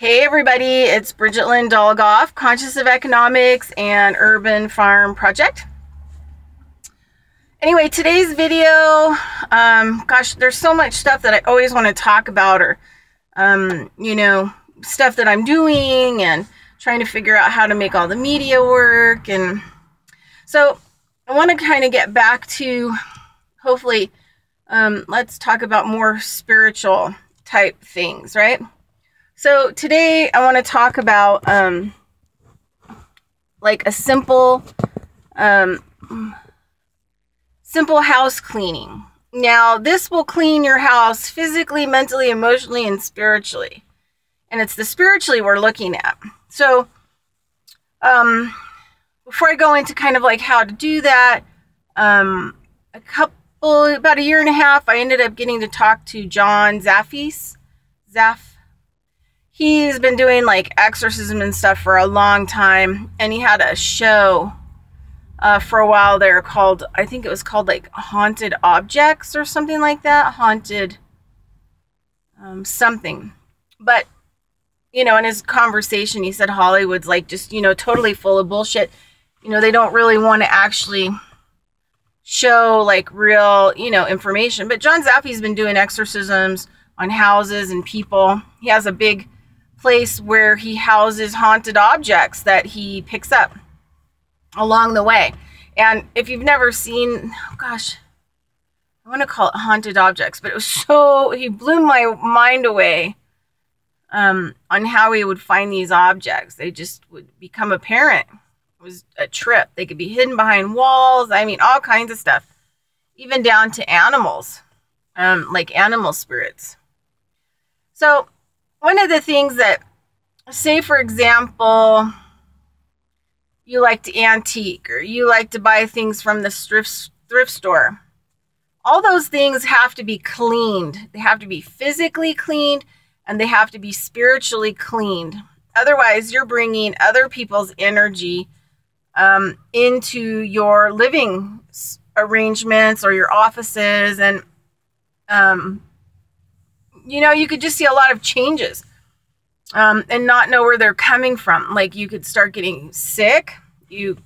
Hey everybody, it's Bridget Lynn Dolgoff, Conscious of Economics and Urban Farm Project. Anyway, today's video, gosh, there's so much stuff that I always want to talk about, or, stuff that I'm doing and trying to figure out how to make all the media work. And so I want to kind of get back to, hopefully, let's talk about more spiritual type things, right? So today I want to talk about like a simple house cleaning. Now this will clean your house physically, mentally, emotionally, and spiritually. And it's the spiritually we're looking at. So before I go into kind of like how to do that, about a year and a half, I ended up getting to talk to John Zaffis. He's been doing like exorcism and stuff for a long time, and he had a show for a while there called, I think it was called like Haunted Objects or something like that. Haunted something. But, in his conversation, he said Hollywood's like just, totally full of bullshit. They don't really want to actually show like real, information. But John Zaffy's been doing exorcisms on houses and people. He has a big place where he houses haunted objects that he picks up along the way. And if you've never seen, I want to call it Haunted Objects, but it was he blew my mind away on how he would find these objects. They just would become apparent. It was a trip. They could be hidden behind walls. I mean, all kinds of stuff, even down to animals, like animal spirits. So one of the things that, say for example, you like to antique or you like to buy things from the thrift store, all those things have to be cleaned. They have to be physically cleaned and they have to be spiritually cleaned. Otherwise, you're bringing other people's energy into your living arrangements or your offices, and you could just see a lot of changes and not know where they're coming from. Like you could start getting sick. Your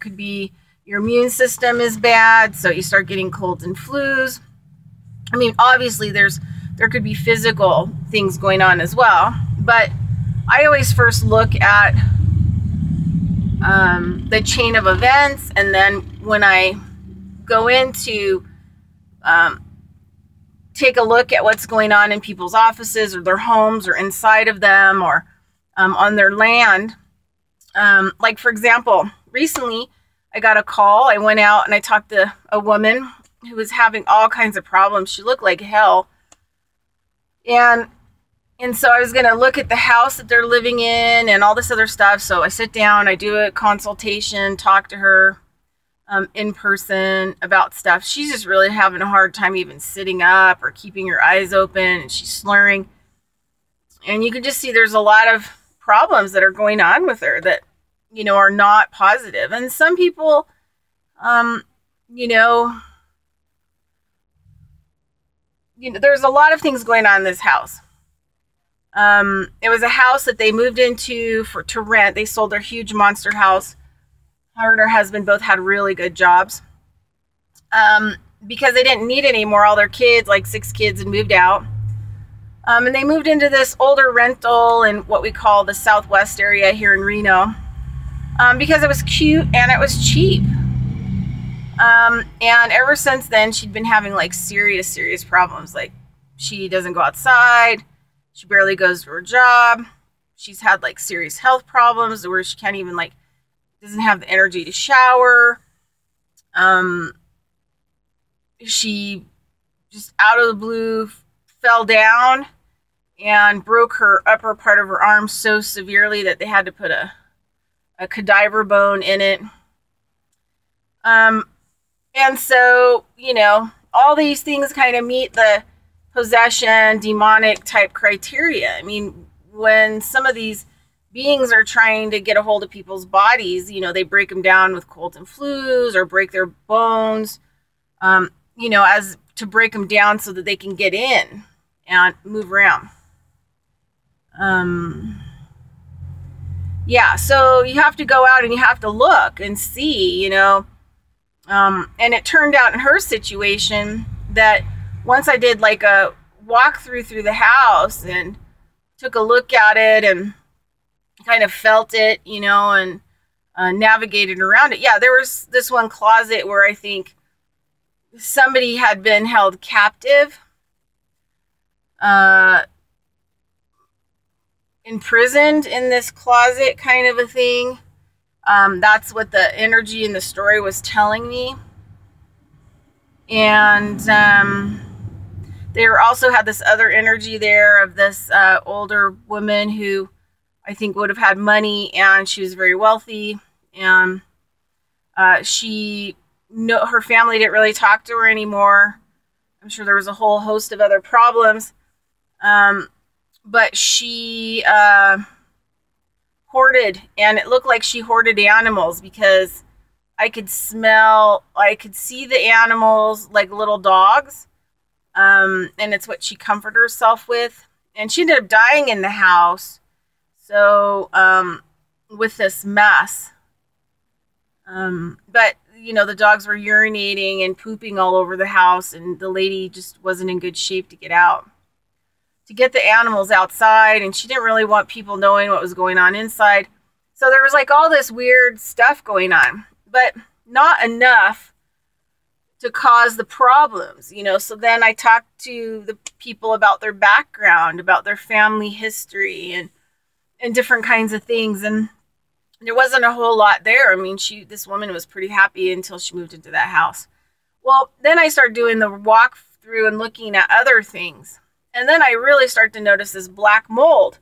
immune system is bad, so you start getting colds and flus. I mean, obviously there could be physical things going on as well, but I always first look at the chain of events, and then when I go into take a look at what's going on in people's offices or their homes or inside of them or on their land. Like, for example, recently I got a call. I went out and I talked to a woman who was having all kinds of problems. She looked like hell. And so I was going to look at the house that they're living in and all this other stuff. So I sit down, I do a consultation, talk to her in person about stuff. She's just really having a hard time even sitting up or keeping her eyes open, and she's slurring. And you can just see there's a lot of problems that are going on with her that, are not positive. And some people, there's a lot of things going on in this house. It was a house that they moved into to rent. They sold their huge monster house. Her and her husband both had really good jobs because they didn't need any more. All their kids, like 6 kids, had moved out. And they moved into this older rental in what we call the Southwest area here in Reno because it was cute and it was cheap. And ever since then, she'd been having like serious problems. Like, she doesn't go outside. She barely goes to her job. She's had like serious health problems where she can't even doesn't have the energy to shower. She just out of the blue fell down and broke her upper part of her arm so severely that they had to put a cadaver bone in it. And so, all these things kind of meet the possession, demonic type criteria. I mean, when some of these beings are trying to get a hold of people's bodies, they break them down with colds and flus or break their bones, as to break them down so that they can get in and move around. yeah, so you have to go out and you have to look and see, you know. And it turned out in her situation that once I did like a walkthrough through the house and took a look at it and kind of felt it, you know, and navigated around it. Yeah, there was this one closet where I think somebody had been held captive, imprisoned in this closet kind of a thing. That's what the energy in the story was telling me. And they also had this other energy there of this older woman who I think would have had money, and she was very wealthy, and her family didn't really talk to her anymore. I'm sure there was a whole host of other problems. But she hoarded, and it looked like she hoarded animals because I could see the animals like little dogs. And it's what she comforted herself with. And she ended up dying in the house. So, with this mess. But, you know, the dogs were urinating and pooping all over the house, and the lady just wasn't in good shape to get the animals outside, and she didn't really want people knowing what was going on inside. So there was like all this weird stuff going on, but not enough to cause the problems, you know. So then I talked to the people about their background, about their family history, and different kinds of things. And there wasn't a whole lot there. I mean, this woman was pretty happy until she moved into that house. Well, then I started doing the walk through and looking at other things. And then I really start to notice this black mold.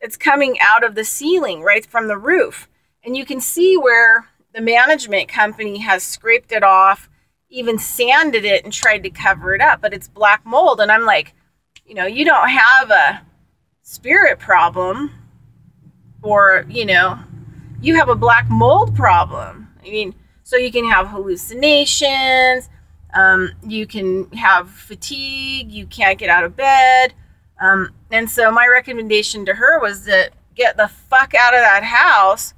It's coming out of the ceiling, right from the roof. And you can see where the management company has scraped it off, even sanded it and tried to cover it up, but it's black mold. And I'm like, you know, you don't have a spirit problem, or, you know, you have a black mold problem. I mean, so you can have hallucinations, you can have fatigue, you can't get out of bed. And so my recommendation to her was to get the fuck out of that house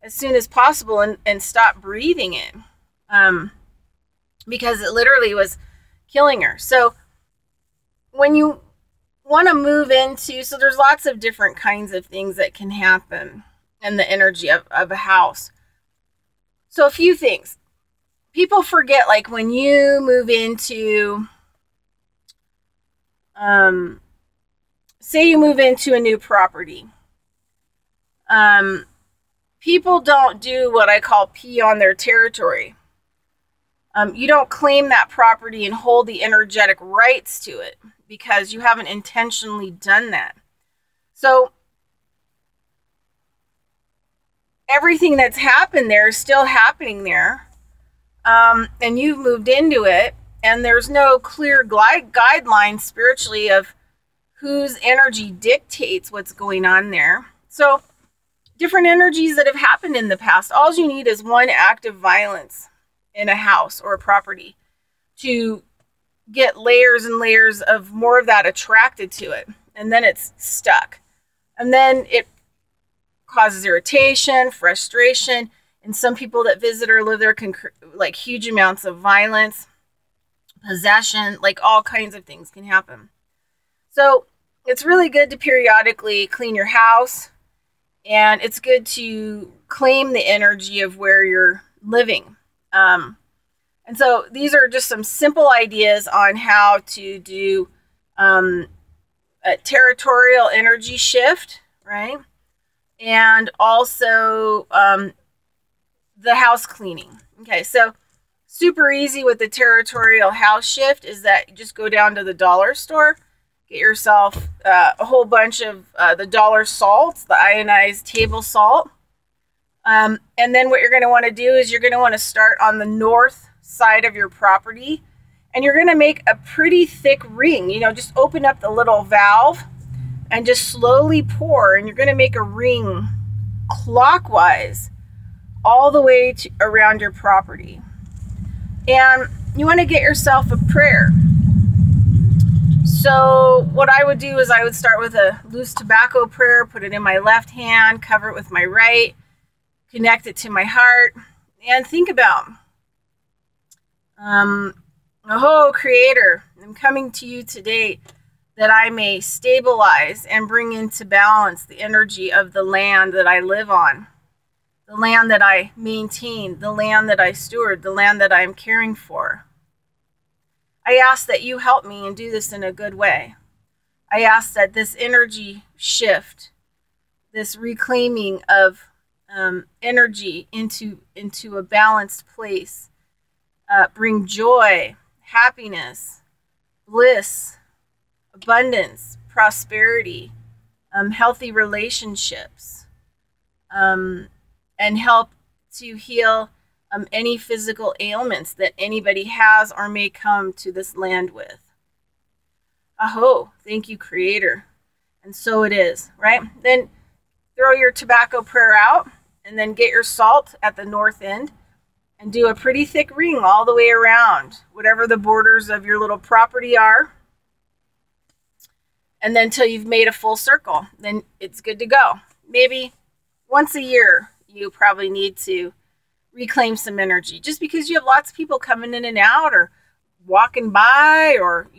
as soon as possible and stop breathing it. Because it literally was killing her. So when you want to move into, so there's lots of different kinds of things that can happen in the energy of a house. So a few things. People forget, like when you move into, say you move into a new property, people don't do what I call pee on their territory. You don't claim that property and hold the energetic rights to it because you haven't intentionally done that. So everything that's happened there is still happening there. And you've moved into it, and there's no clear guidelines spiritually of whose energy dictates what's going on there. So different energies that have happened in the past, all you need is one act of violence in a house or a property to get layers and layers of more of that attracted to it, and then it's stuck, and then it causes irritation, frustration, and some people that visit or live there can like huge amounts of violence, possession, like all kinds of things can happen. So it's really good to periodically clean your house, and it's good to claim the energy of where you're living. And so these are just some simple ideas on how to do a territorial energy shift, right? And also the house cleaning. Okay, so super easy with the territorial house shift is that you just go down to the dollar store, get yourself a whole bunch of the dollar salts, the ionized table salt. And then what you're going to want to do is you're going to want to start on the north side of your property, and you're going to make a pretty thick ring. You know, just open up the little valve and just slowly pour, and you're going to make a ring clockwise all the way around your property. And you want to get yourself a prayer. So what I would do is I would start with a loose tobacco prayer, put it in my left hand, cover it with my right, connect it to my heart, and think about, oh, Creator, I'm coming to you today that I may stabilize and bring into balance the energy of the land that I live on, the land that I maintain, the land that I steward, the land that I am caring for. I ask that you help me and do this in a good way. I ask that this energy shift, this reclaiming of energy into a balanced place, bring joy, happiness, bliss, abundance, prosperity, healthy relationships, and help to heal any physical ailments that anybody has or may come to this land with. Aho, thank you, Creator. And so it is, right? Then throw your tobacco prayer out and then get your salt at the north end and do a pretty thick ring all the way around, whatever the borders of your little property are. And then until you've made a full circle, then it's good to go. Maybe once a year, you probably need to reclaim some energy, just because you have lots of people coming in and out or walking by, or,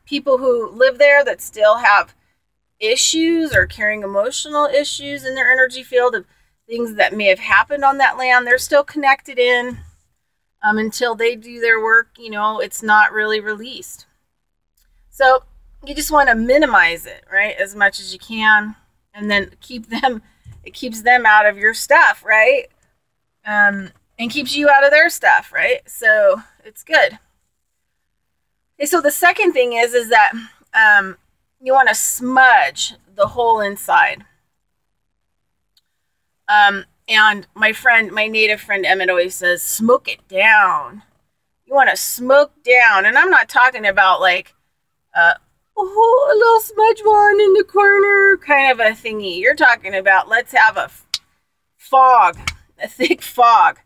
people who live there that still have issues or carrying emotional issues in their energy field of things that may have happened on that land. They're still connected in until they do their work. It's not really released. So you just want to minimize it, right, as much as you can, and then it keeps them out of your stuff, right? And keeps you out of their stuff, right? So it's good. Okay, so the second thing is that you want to smudge the whole inside. And my native friend Emmett always says, smoke it down. You want to smoke down. And I'm not talking about like, a little smudge wand in the corner kind of a thingy. You're talking about, let's have a thick fog.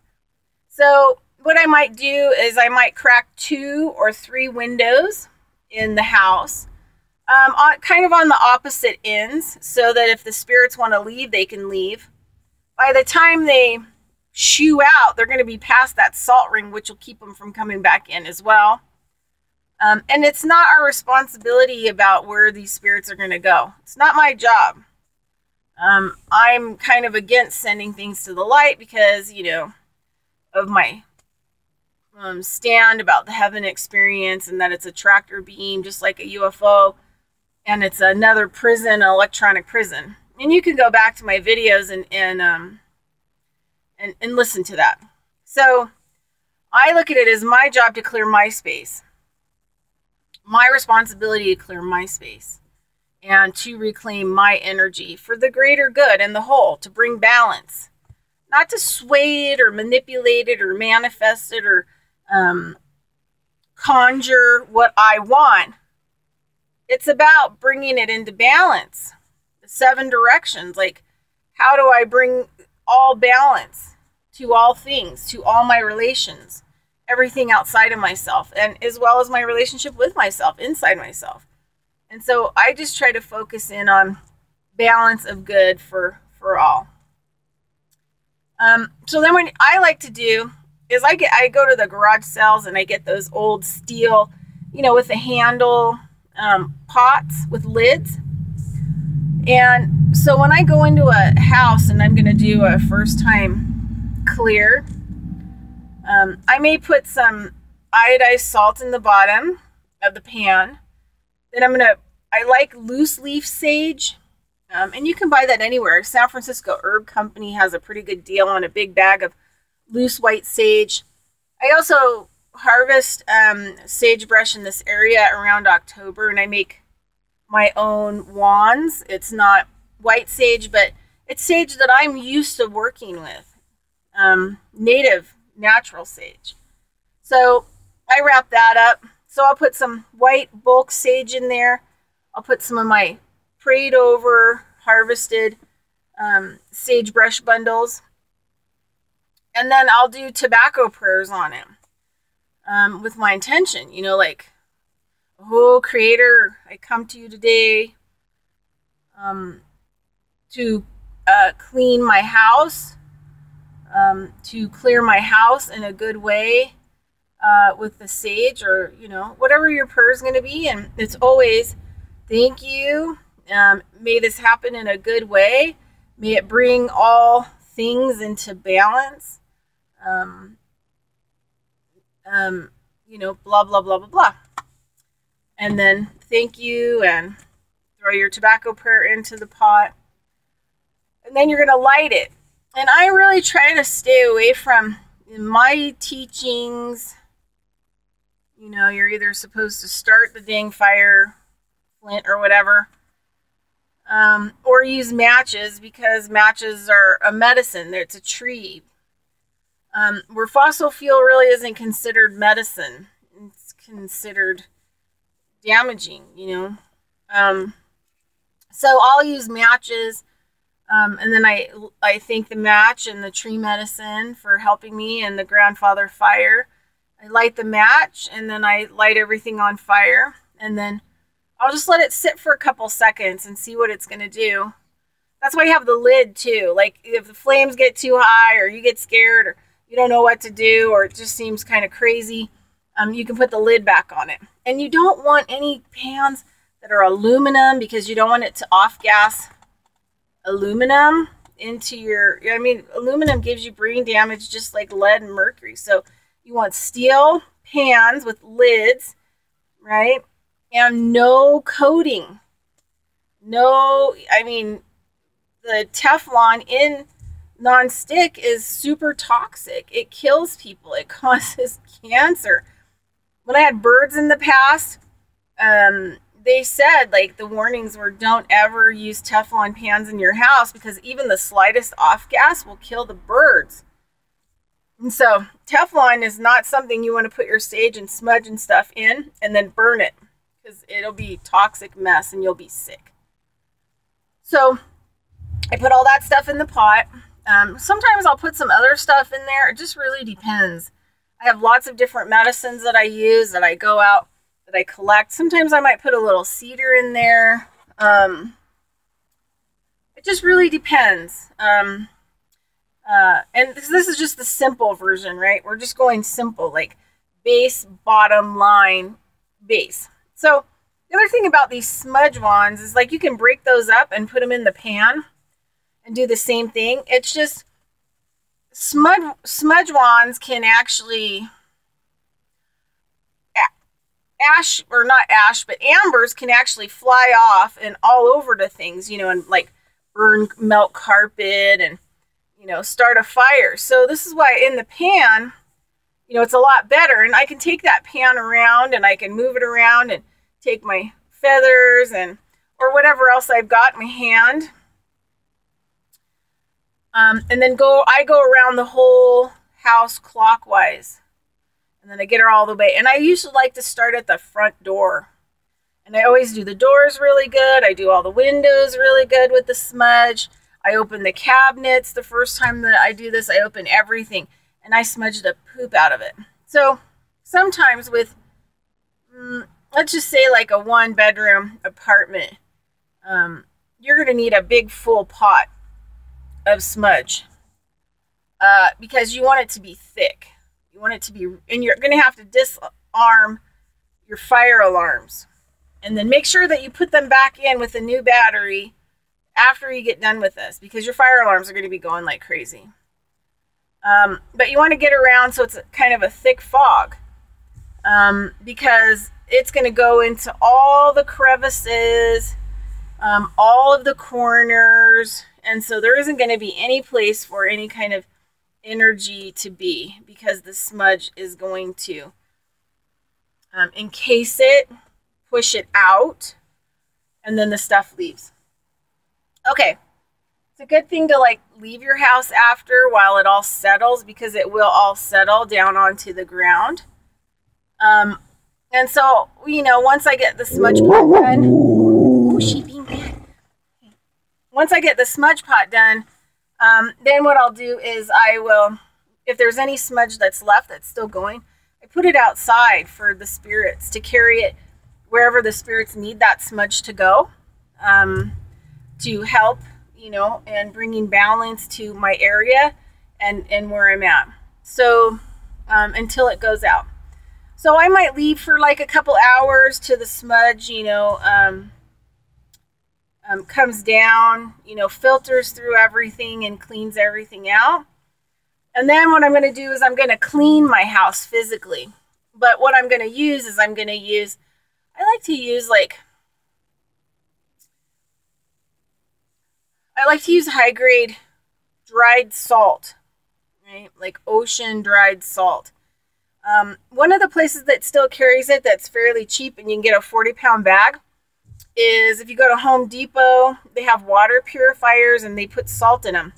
So what I might do is I might crack 2 or 3 windows in the house, kind of on the opposite ends, so that if the spirits want to leave, they can leave. By the time they shoo out, they're going to be past that salt ring, which will keep them from coming back in as well. And it's not our responsibility about where these spirits are going to go. It's not my job. I'm kind of against sending things to the light because, of my stand about the heaven experience, and that it's a tractor beam, just like a UFO, and it's another prison, an electronic prison. And you can go back to my videos and listen to that. So I look at it as my job to clear my space, my responsibility to clear my space, and to reclaim my energy for the greater good and the whole, to bring balance, not to sway it or manipulate it or manifest it or conjure what I want. It's about bringing it into balance. The 7 directions, like, how do I bring all balance to all things, to all my relations, everything outside of myself, and as well as my relationship with myself, inside myself. And so I just try to focus in on balance of good for all. So then what I like to do is I go to the garage sales and I get those old steel, with the handle pots with lids. And so when I go into a house and I'm going to do a first time clear, I may put some iodized salt in the bottom of the pan. Then I like loose leaf sage, and you can buy that anywhere. San Francisco Herb Company has a pretty good deal on a big bag of loose white sage. I also harvest sagebrush in this area around October, and I make my own wands. It's not white sage, but it's sage that I'm used to working with, native, natural sage. So I wrap that up. So I'll put some white bulk sage in there. I'll put some of my prayed over, harvested sagebrush bundles. And then I'll do tobacco prayers on it with my intention, like, Oh, Creator, I come to you today to clean my house, to clear my house in a good way with the sage, or, whatever your prayer is going to be. And it's always, thank you. May this happen in a good way. May it bring all things into balance. Blah, blah, blah, blah, blah. And then thank you, and throw your tobacco prayer into the pot. And then you're going to light it. And I really try to stay away from, in my teachings, you're either supposed to start the dang fire, flint or whatever, or use matches, because matches are a medicine. It's a tree. Where fossil fuel really isn't considered medicine. It's considered damaging, So I'll use matches, and then I thank the match and the tree medicine for helping me, and the grandfather fire. I light the match, and then I light everything on fire, and then I'll just let it sit for a couple seconds and see what it's going to do. That's why you have the lid too. Like, if the flames get too high, or you get scared, or you don't know what to do, or it just seems kind of crazy, you can put the lid back on it. And you don't want any pans that are aluminum, because you don't want it to off-gas aluminum into your, aluminum gives you brain damage just like lead and mercury. So you want steel pans with lids, right? And no coating. The Teflon in non-stick is super toxic. It kills people. It causes cancer. When I had birds in the past, they said, like, the warnings were, don't ever use Teflon pans in your house, because even the slightest off gas will kill the birds. And so Teflon is not something you want to put your sage and smudge and stuff in and then burn it, because it'll be a toxic mess and you'll be sick. So I put all that stuff in the pot. Sometimes I'll put some other stuff in there. It just really depends. I have lots of different medicines that I use, that I go out, that I collect. Sometimes I might put a little cedar in there. It just really depends. And this is just the simple version, right? We're just going simple, like base, bottom, line, base. So the other thing about these smudge wands is, like, you can break those up and put them in the pan and do the same thing. It's just smudge wands can actually, ambers can actually fly off and all over to things, and like burn, melt carpet, and start a fire. So this is why in the pan, it's a lot better. And I can take that pan around, and I can move it around, and take my feathers or whatever else I've got in my hand. And then I go around the whole house clockwise. And then I get her all the way. And I usually like to start at the front door. And I always do the doors really good. I do all the windows really good with the smudge. I open the cabinets. The first time that I do this, I open everything. And I smudge the poop out of it. So sometimes with, let's just say like a 1-bedroom apartment, you're going to need a big full pot of smudge, because you want it to be thick. You want it to be, and you're going to have to disarm your fire alarms, and then make sure that you put them back in with a new battery after you get done with this, because your fire alarms are going to be going like crazy. But you want to get around so it's kind of a thick fog, because it's going to go into all the crevices, all of the corners. And so there isn't going to be any place for any kind of energy to be, because the smudge is going to encase it, push it out, and then the stuff leaves. Okay. It's a good thing to like leave your house after, while it all settles, because it will all settle down onto the ground. And so, once I get the smudge pot done, once I get the smudge pot done, then what I'll do is I will, if there's any smudge that's left that's still going, I put it outside for the spirits to carry it wherever the spirits need that smudge to go, to help, and bringing balance to my area and where I'm at. So until it goes out. So I might leave for like a couple hours to the smudge, comes down, filters through everything and cleans everything out. And then what I'm going to do is I'm going to clean my house physically. But what I'm going to use is I like to use high grade dried salt, right? Like ocean dried salt. One of the places that still carries it that's fairly cheap and you can get a 40-pound bag is if you go to Home Depot, they have water purifiers and they put salt in them.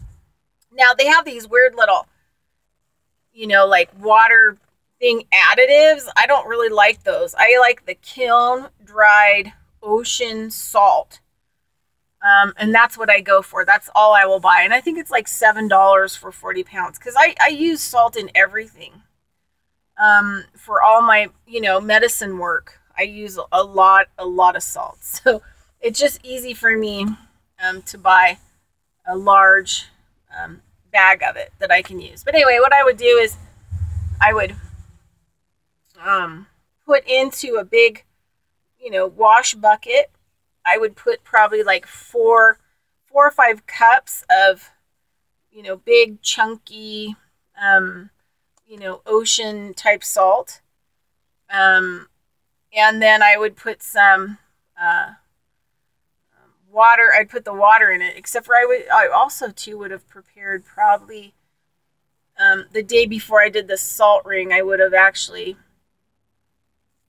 Now they have these weird little, like water thing additives. I don't really like those. I like the kiln dried ocean salt. And that's what I go for. That's all I will buy. And I think it's like $7 for 40 pounds because I use salt in everything. For all my, medicine work, I use a lot of salt. So it's just easy for me to buy a large bag of it that I can use. But anyway, what I would do is I would put into a big, wash bucket. I would put probably like four or 5 cups of, big chunky, ocean type salt. And then I would put some water. I'd put the water in it, except for I also too would have prepared probably the day before I did the salt ring. I would have actually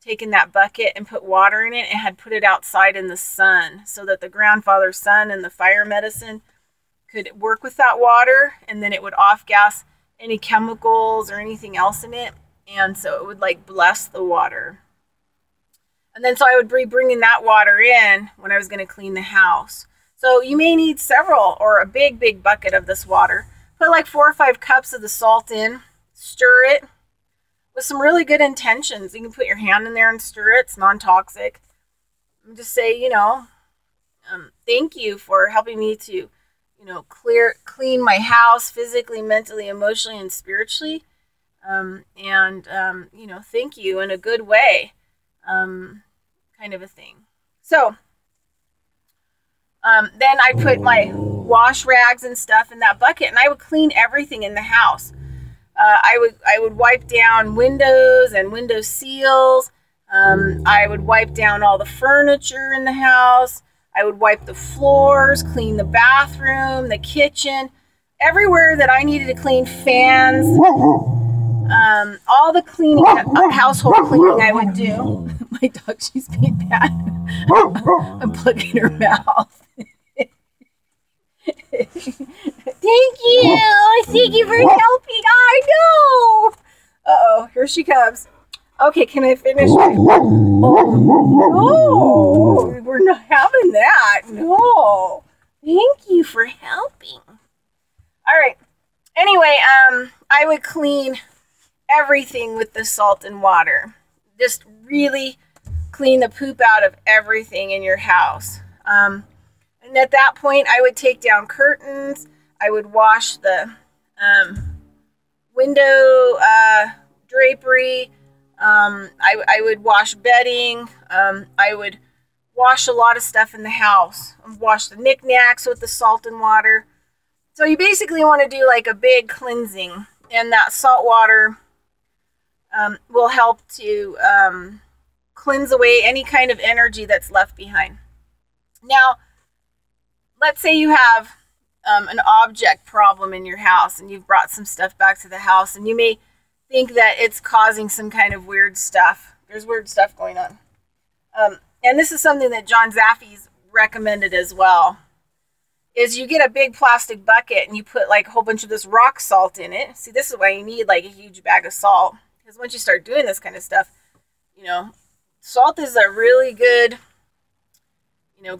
taken that bucket and put water in it and had put it outside in the sun so that the grandfather sun and the fire medicine could work with that water, and then it would off gas any chemicals or anything else in it. And so it would like bless the water. And then so I would be bringing that water in when I was going to clean the house. So you may need several or a big bucket of this water. Put like 4 or 5 cups of the salt in, stir it with some really good intentions. You can put your hand in there and stir it. It's non-toxic. And just say, thank you for helping me to, clean my house physically, mentally, emotionally, and spiritually. Thank you in a good way. Kind of a thing. So then I put my wash rags and stuff in that bucket, and I would clean everything in the house. I would wipe down windows and window seals. I would wipe down all the furniture in the house. I would wipe the floors, clean the bathroom, the kitchen, everywhere that I needed to clean, fans. All the cleaning, household cleaning I would do. My dog, she's being bad. I'm plugging her mouth. Thank you. Thank you for helping. I know. Uh-oh, here she comes. Okay, can I finish? Oh, no, we're not having that. No. Thank you for helping. All right. Anyway, I would clean everything with the salt and water. Just really clean the poop out of everything in your house. And at that point, I would take down curtains. I would wash the window drapery. I would wash bedding. I would wash a lot of stuff in the house. Wash the knickknacks with the salt and water. So you basically want to do like a big cleansing, and that salt water will help to cleanse away any kind of energy that's left behind. Now, let's say you have an object problem in your house and you've brought some stuff back to the house, and you may think that it's causing some kind of weird stuff. There's weird stuff going on. And this is something that John Zaffis recommended as well, is you get a big plastic bucket and you put like a whole bunch of this rock salt in it. See, this is why you need like a huge bag of salt, because once you start doing this kind of stuff, salt is a really good,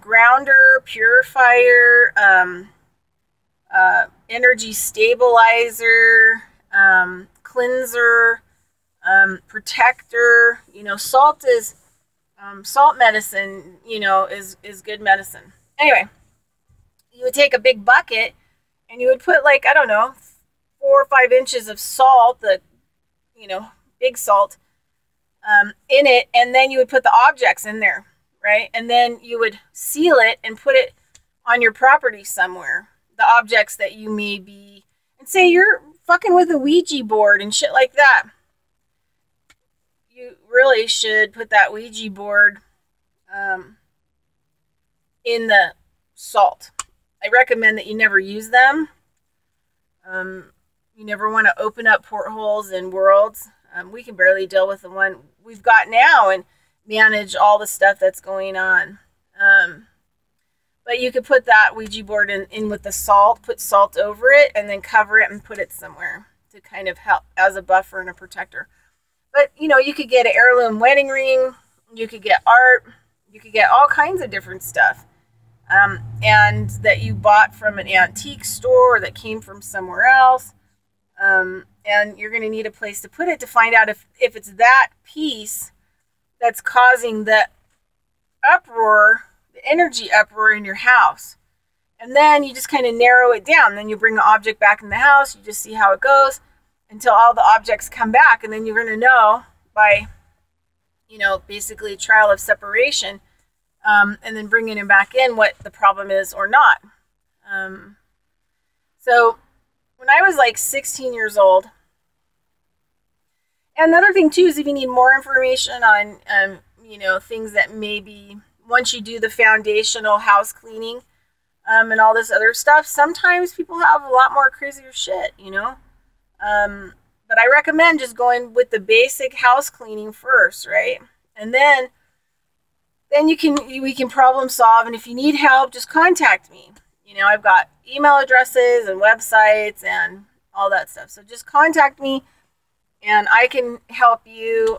grounder, purifier, energy stabilizer, cleanser, protector. Salt is Salt medicine, is good medicine. Anyway, you would take a big bucket and you would put, like, I don't know, 4 or 5 inches of salt, big salt, in it, and then you would put the objects in there, right? And then you would seal it and put it on your property somewhere. The objects that you may be, and say you're fucking with a Ouija board and shit like that. You really should put that Ouija board in the salt. I recommend that you never use them. You never want to open up portholes in worlds. We can barely deal with the one we've got now and manage all the stuff that's going on. But you could put that Ouija board in with the salt, put salt over it, and then cover it and put it somewhere to kind of help as a buffer and a protector. But, you could get an heirloom wedding ring, you could get art, you could get all kinds of different stuff. And that you bought from an antique store or that came from somewhere else. And you're going to need a place to put it to find out if it's that piece that's causing the uproar, the energy uproar in your house. And then you just kind of narrow it down. Then you bring the object back in the house. You just see how it goes until all the objects come back. And then you're going to know by, basically trial of separation, and then bringing it back in what the problem is or not. So when I was like 16 years old, and another thing too is if you need more information on, things that maybe once you do the foundational house cleaning, and all this other stuff, sometimes people have a lot more crazier shit, but I recommend just going with the basic house cleaning first, right? And then we can problem solve. And if you need help, just contact me. I've got email addresses and websites and all that stuff. So just contact me and I can help you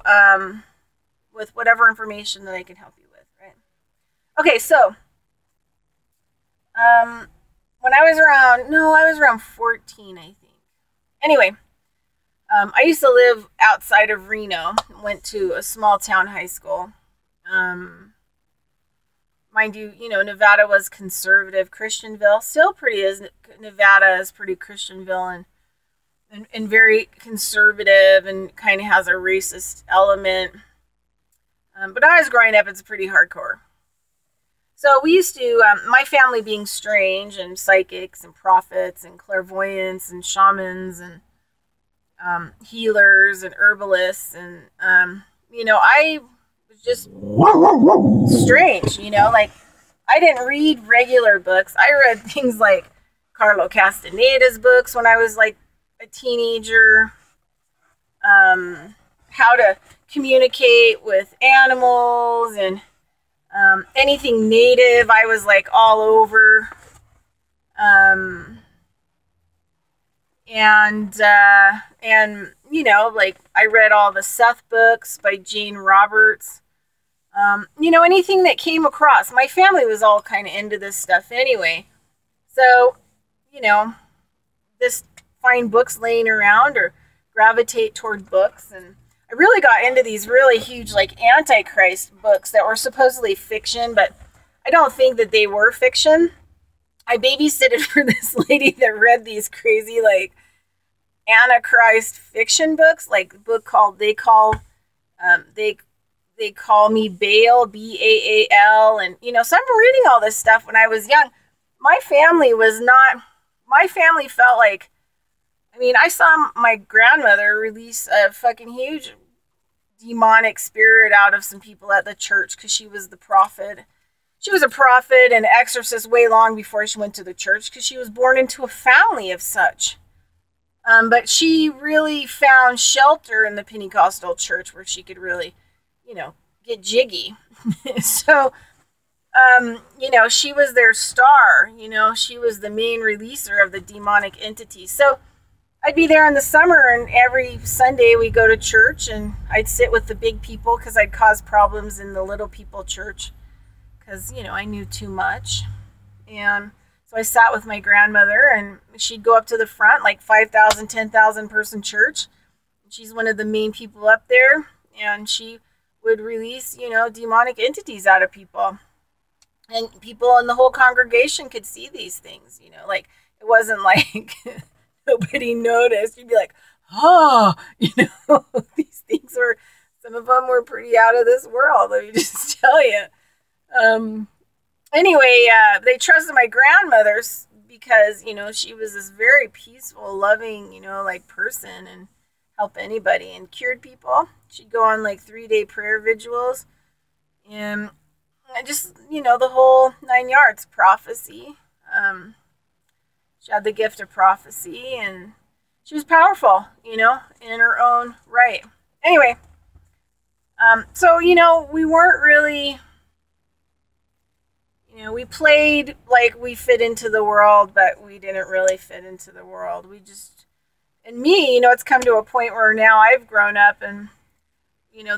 with whatever information that I can help you with, right? Okay, so when I was around 14, I think. Anyway, I used to live outside of Reno, went to a small town high school. Mind you, Nevada was conservative, Christianville. Still pretty is. Nevada is pretty Christianville and very conservative and kind of has a racist element. But when I was growing up, it's pretty hardcore. So we used to, my family being strange and psychics and prophets and clairvoyants and shamans and healers and herbalists. And, I was just strange, like I didn't read regular books. I read things like Carlo Castaneda's books when I was like a teenager, how to communicate with animals and anything native. I was like all over. Like I read all the Seth books by Jane Roberts. Anything that came across. My family was all kind of into this stuff anyway. So, just find books laying around or gravitate toward books. And I really got into these really huge, like, Antichrist books that were supposedly fiction, but I don't think that they were fiction. I babysitted for this lady that read these crazy, like, Antichrist fiction books, like the book called They Call Me Baal, Baal, and so I'm reading all this stuff when I was young. My family felt like, I saw my grandmother release a fucking huge demonic spirit out of some people at the church because she was the prophet. She was a prophet and exorcist way long before she went to the church because she was born into a family of such. But she really found shelter in the Pentecostal church where she could really, get jiggy. So, she was their star, she was the main releaser of the demonic entity. So I'd be there in the summer and every Sunday we go to church and I'd sit with the big people because I'd cause problems in the little people church because, I knew too much. And so I sat with my grandmother and she'd go up to the front, like 5,000, 10,000 person church. She's one of the main people up there and she would release, demonic entities out of people. And people in the whole congregation could see these things, like it wasn't like nobody noticed. You'd be like, oh, these things were, some of them were pretty out of this world, let me just tell you. Anyway, they trusted my grandmother's because, she was this very peaceful, loving, like person and help anybody and cured people. She'd go on like 3-day prayer vigils and just, the whole 9 yards, prophecy. She had the gift of prophecy and she was powerful, in her own right. Anyway, so, we weren't really, we played like we fit into the world, but we didn't really fit into the world. We just, and me, it's come to a point where now I've grown up and,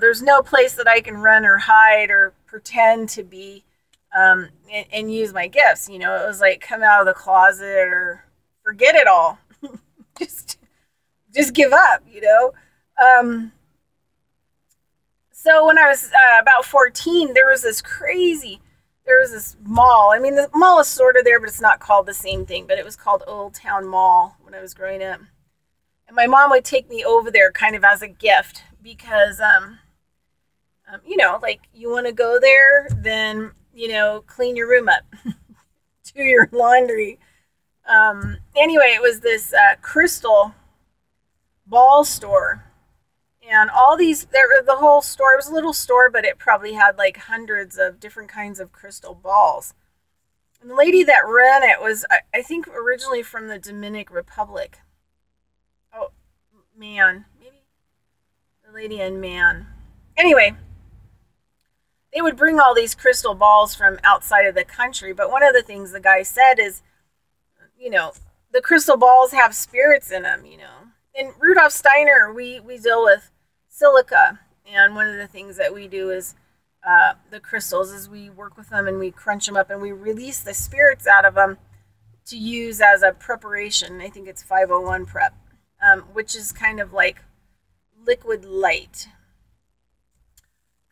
there's no place that I can run or hide or pretend to be and use my gifts. It was like come out of the closet or forget it all. just give up, So when I was about 14, there was this mall. I mean, the mall is sort of there, but it's not called the same thing. But it was called Old Town Mall when I was growing up. And my mom would take me over there kind of as a gift because, like you want to go there, then, clean your room up, do your laundry. Anyway, it was this crystal ball store. And all these, the whole store, it was a little store, but it probably had like hundreds of different kinds of crystal balls. And the lady that ran it was, I think, originally from the Dominican Republic. Oh, man. Maybe the lady in Man. Anyway, they would bring all these crystal balls from outside of the country. But one of the things the guy said is, the crystal balls have spirits in them, In Rudolf Steiner, we deal with silica, and one of the things that we do is the crystals is we work with them and we crunch them up and we release the spirits out of them to use as a preparation. I think it's 501 prep, which is kind of like liquid light.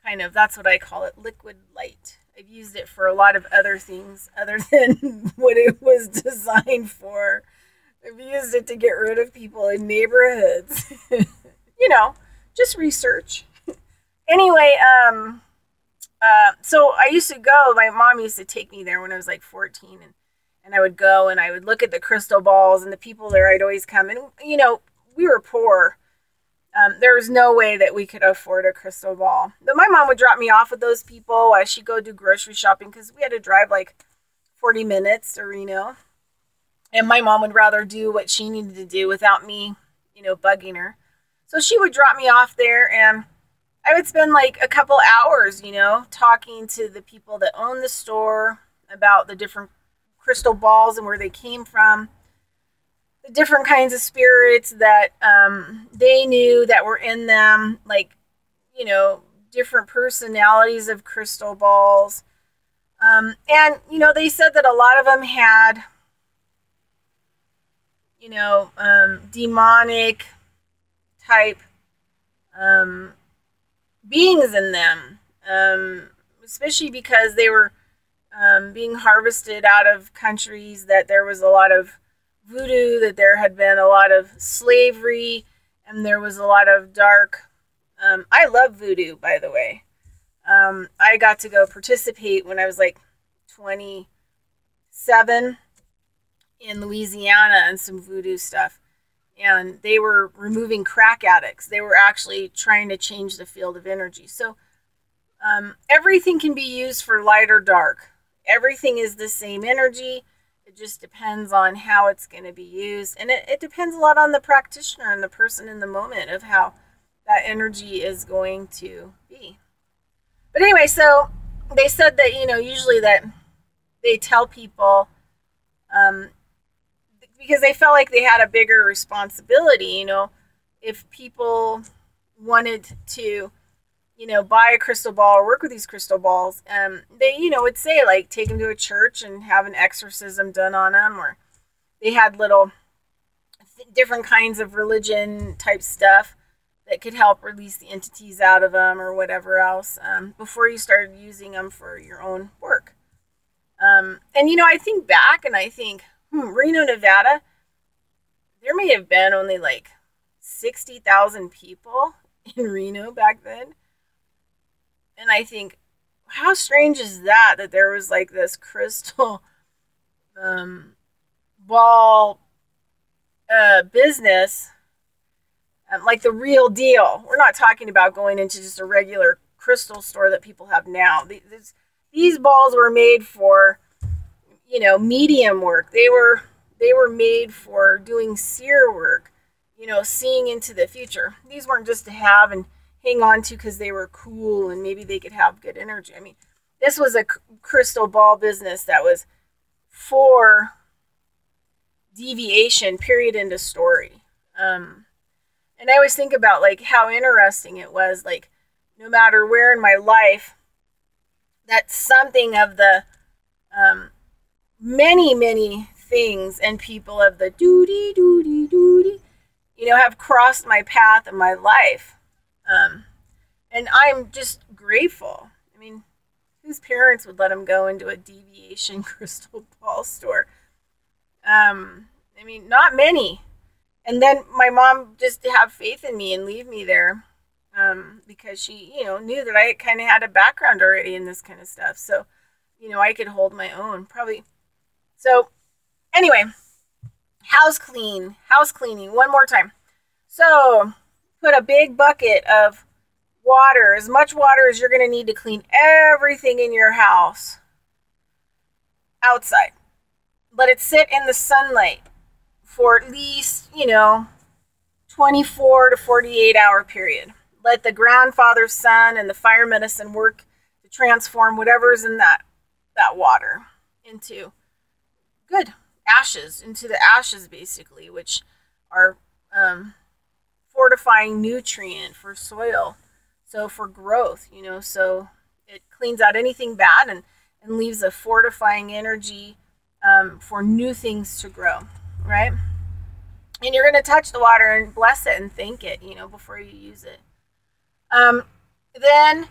Kind of, that's what I call it, liquid light. I've used it for a lot of other things other than what it was designed for. I've used it to get rid of people in neighborhoods. Just research. Anyway, so I used to go, my mom used to take me there when I was like 14 and I would go and I would look at the crystal balls and the people there. I'd always come and, we were poor. There was no way that we could afford a crystal ball. But my mom would drop me off with those people as she'd go do grocery shopping because we had to drive like 40 minutes to Reno. And my mom would rather do what she needed to do without me, bugging her. So she would drop me off there and I would spend like a couple hours, talking to the people that own the store about the different crystal balls and where they came from, the different kinds of spirits that they knew that were in them, like, different personalities of crystal balls. And, they said that a lot of them had, demonic type beings in them, especially because they were being harvested out of countries that there was a lot of voodoo, that there had been a lot of slavery, and there was a lot of dark. I love voodoo, by the way. I got to go participate when I was like 27 in Louisiana and some voodoo stuff. And they were removing crack addicts. They were actually trying to change the field of energy. So everything can be used for light or dark. Everything is the same energy. It just depends on how it's going to be used. And it depends a lot on the practitioner and the person in the moment of how that energy is going to be. But anyway, so they said that, usually that they tell people, because they felt like they had a bigger responsibility, if people wanted to, buy a crystal ball or work with these crystal balls, they, would say like take them to a church and have an exorcism done on them, or they had little different kinds of religion type stuff that could help release the entities out of them or whatever else before you started using them for your own work. And, you know, I think back and I think, Reno, Nevada, there may have been only like 60,000 people in Reno back then. And I think, how strange is that there was like this crystal ball business, like the real deal. We're not talking about going into just a regular crystal store that people have now. These balls were made for, you know, medium work. They were made for doing seer work, you know, seeing into the future. These weren't just to have and hang on to because they were cool and maybe they could have good energy. I mean, this was a crystal ball business that was for deviation, period, end of story. And I always think about like how interesting it was, like no matter where in my life, that something of the many things and people of the doody, you know, have crossed my path in my life. And I'm just grateful. I mean, whose parents would let them go into a deviation crystal ball store? I mean, not many. And then my mom just to have faith in me and leave me there because she, you know, knew that I kind of had a background already in this kind of stuff. So, you know, I could hold my own probably. So anyway, house cleaning one more time. So put a big bucket of water, as much water as you're going to need to clean everything in your house outside. Let it sit in the sunlight for at least, you know, 24 to 48 hour period. Let the grandfather sun and the fire medicine work to transform whatever's in that water into good ashes, into the ashes basically, which are fortifying nutrient for soil. So for growth, you know, so it cleans out anything bad and leaves a fortifying energy for new things to grow, right? And you're going to touch the water and bless it and thank it, you know, before you use it. Then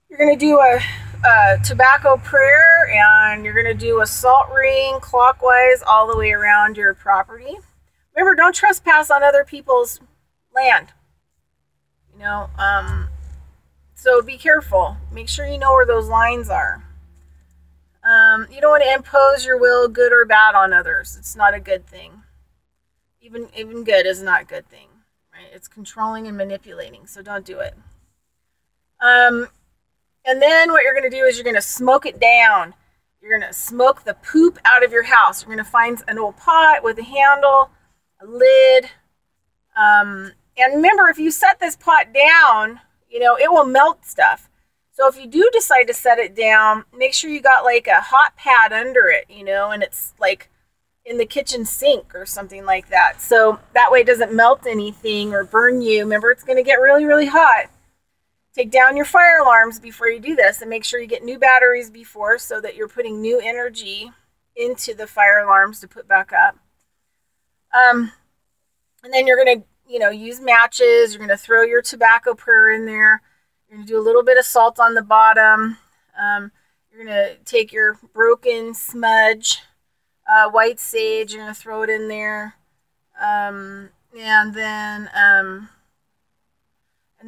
you're going to do a tobacco prayer, and you're going to do a salt ring clockwise all the way around your property. Remember, don't trespass on other people's land. You know, so be careful. Make sure you know where those lines are. You don't want to impose your will, good or bad, on others. It's not a good thing. Even good is not a good thing, right? It's controlling and manipulating, so don't do it. And then what you're going to do is you're going to smoke it down. You're going to smoke the poop out of your house. You're going to find an old pot with a handle, a lid. And remember, if you set this pot down, you know, it will melt stuff. So if you do decide to set it down, make sure you got like a hot pad under it, you know, and it's like in the kitchen sink or something like that. So that way it doesn't melt anything or burn you. Remember, it's going to get really, really hot. Take down your fire alarms before you do this and make sure you get new batteries before so that you're putting new energy into the fire alarms to put back up. And then you're going to, you know, use matches. You're going to throw your tobacco prayer in there. You're going to do a little bit of salt on the bottom. You're going to take your broken smudge, white sage. You're going to throw it in there. And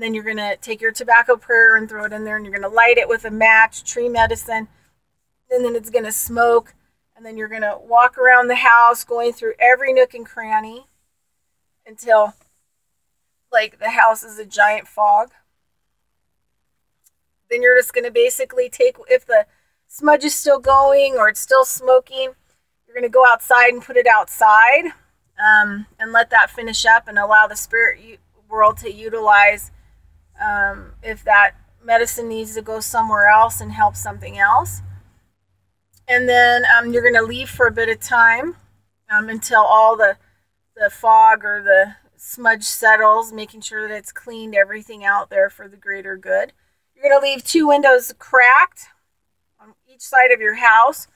then you're going to take your tobacco prayer and throw it in there, and you're going to light it with a match, tree medicine, and then it's going to smoke, and then you're going to walk around the house going through every nook and cranny until, like, the house is a giant fog. Then you're just going to basically take, if the smudge is still going or it's still smoking, you're going to go outside and put it outside and let that finish up and allow the spirit world to utilize if that medicine needs to go somewhere else and help something else. And then you're going to leave for a bit of time until all the fog or the smudge settles, making sure that it's cleaned everything out there for the greater good. You're going to leave 2 windows cracked on each side of your house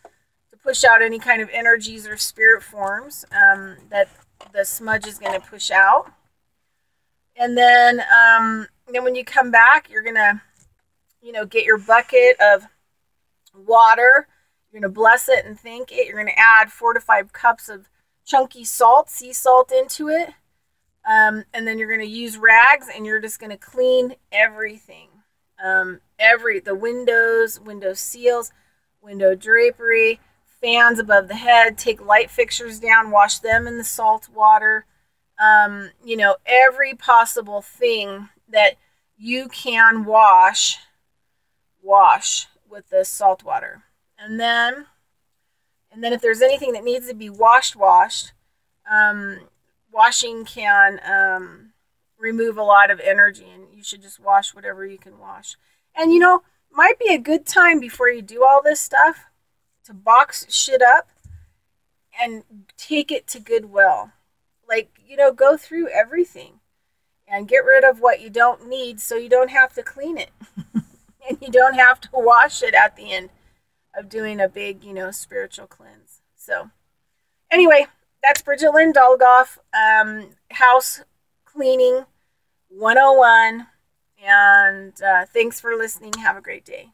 to push out any kind of energies or spirit forms that the smudge is going to push out. And then when you come back, you're going to, get your bucket of water. You're going to bless it and thank it. You're going to add 4 to 5 cups of chunky salt, sea salt into it. And then you're going to use rags and you're just going to clean everything. The windows, window seals, window drapery, fans above the head, take light fixtures down, wash them in the salt water. Every possible thing that you can wash with the salt water. And then if there's anything that needs to be washed, washing can remove a lot of energy, and you should just wash whatever you can wash. And might be a good time before you do all this stuff to box shit up and take it to Goodwill. Go through everything and get rid of what you don't need so you don't have to clean it. And you don't have to wash it at the end of doing a big, spiritual cleanse. So anyway, that's Bridget Lynn Dolgoff, House Cleaning 101. And thanks for listening. Have a great day.